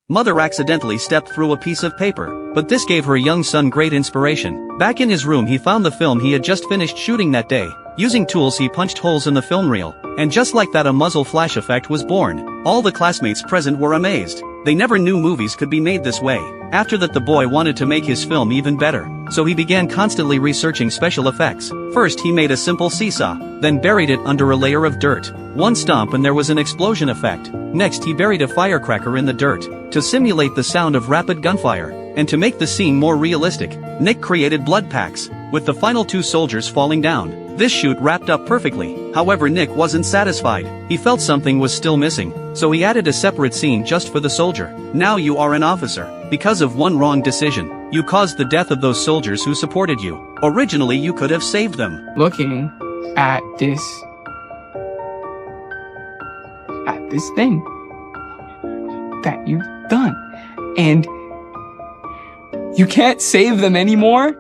Mother accidentally stepped through a piece of paper, but this gave her young son great inspiration. Back in his room he found the film he had just finished shooting that day. Using tools he punched holes in the film reel, and just like that a muzzle flash effect was born. All the classmates present were amazed. They never knew movies could be made this way. After that the boy wanted to make his film even better, so he began constantly researching special effects. First he made a simple seesaw, then buried it under a layer of dirt. One stomp and there was an explosion effect. Next he buried a firecracker in the dirt, to simulate the sound of rapid gunfire, and to make the scene more realistic, Nick created blood packs, with the final 2 soldiers falling down. This shoot wrapped up perfectly. However, Nick wasn't satisfied. He felt something was still missing, so he added a separate scene just for the soldier. Now you are an officer. Because of one wrong decision, you caused the death of those soldiers who supported you. Originally you could have saved them. Looking at this thing that you've done, and you can't save them anymore?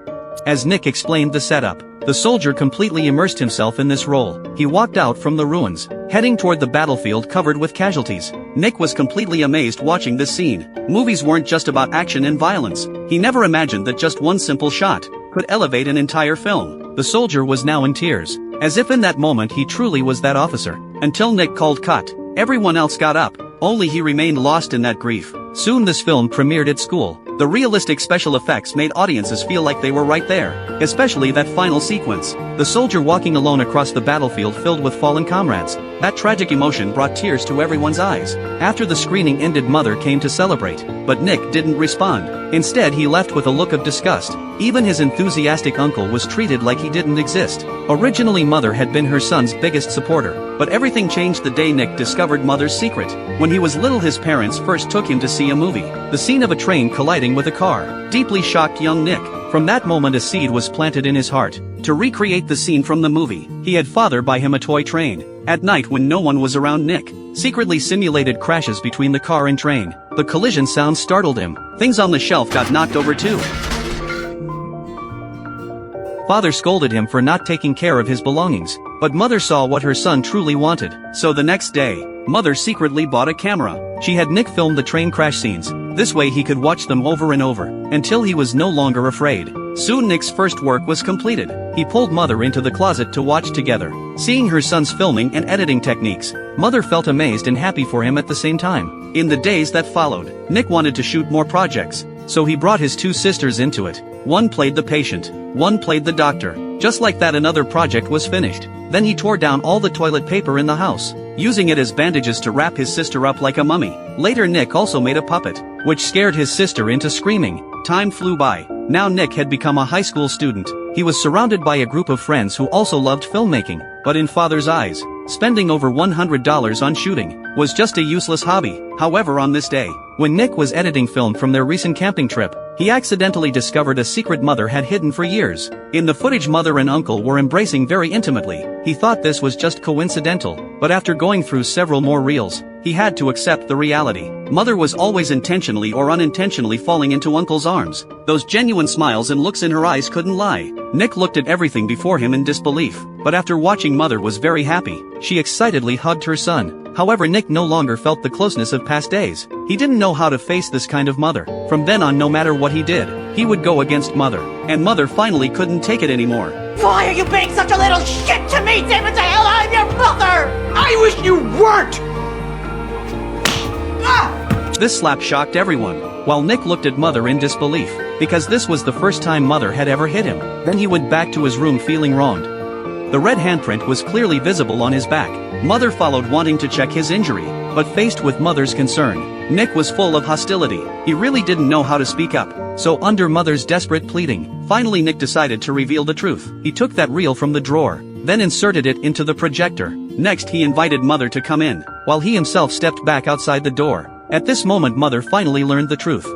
As Nick explained the setup, the soldier completely immersed himself in this role. He walked out from the ruins, heading toward the battlefield covered with casualties. Nick was completely amazed watching this scene. Movies weren't just about action and violence. He never imagined that just one simple shot could elevate an entire film. The soldier was now in tears, as if in that moment he truly was that officer. Until Nick called cut, everyone else got up, only he remained lost in that grief. Soon this film premiered at school. The realistic special effects made audiences feel like they were right there, especially that final sequence. The soldier walking alone across the battlefield filled with fallen comrades. That tragic emotion brought tears to everyone's eyes. After the screening ended, Mother came to celebrate, but Nick didn't respond. Instead he left with a look of disgust. Even his enthusiastic uncle was treated like he didn't exist. Originally Mother had been her son's biggest supporter, but everything changed the day Nick discovered Mother's secret. When he was little his parents first took him to see a movie. The scene of a train colliding with a car deeply shocked young Nick. From that moment a seed was planted in his heart. To recreate the scene from the movie, he had father buy him a toy train. At night when no one was around, Nick secretly simulated crashes between the car and train. The collision sound startled him. Things on the shelf got knocked over too. Father scolded him for not taking care of his belongings, but Mother saw what her son truly wanted. So the next day, Mother secretly bought a camera. She had Nick film the train crash scenes. This way he could watch them over and over, until he was no longer afraid. Soon Nick's first work was completed. He pulled Mother into the closet to watch together. Seeing her son's filming and editing techniques, Mother felt amazed and happy for him at the same time. In the days that followed, Nick wanted to shoot more projects, so he brought his 2 sisters into it. One played the patient, one played the doctor. Just like that another project was finished. Then he tore down all the toilet paper in the house, using it as bandages to wrap his sister up like a mummy. Later Nick also made a puppet, which scared his sister into screaming. Time flew by. Now Nick had become a high school student. He was surrounded by a group of friends who also loved filmmaking, but in Father's eyes, spending over $100 on shooting was just a useless hobby. However, on this day, when Nick was editing film from their recent camping trip, he accidentally discovered a secret Mother had hidden for years. In the footage, Mother and Uncle were embracing very intimately. He thought this was just coincidental, but after going through several more reels, he had to accept the reality. Mother was always intentionally or unintentionally falling into Uncle's arms. Those genuine smiles and looks in her eyes couldn't lie. Nick looked at everything before him in disbelief, but after watching Mother was very happy. She excitedly hugged her son. However, Nick no longer felt the closeness of past days. He didn't know how to face this kind of mother. From then on, no matter what he did, he would go against Mother. And Mother finally couldn't take it anymore. Why are you being such a little shit to me, David the hell? I'm your mother! I wish you weren't! This slap shocked everyone, while Nick looked at Mother in disbelief, because this was the first time Mother had ever hit him. Then he went back to his room feeling wronged. The red handprint was clearly visible on his back. Mother followed, wanting to check his injury, but faced with Mother's concern, Nick was full of hostility. He really didn't know how to speak up. So under Mother's desperate pleading, finally Nick decided to reveal the truth. He took that reel from the drawer, then inserted it into the projector. Next he invited Mother to come in, while he himself stepped back outside the door. At this moment Mother finally learned the truth.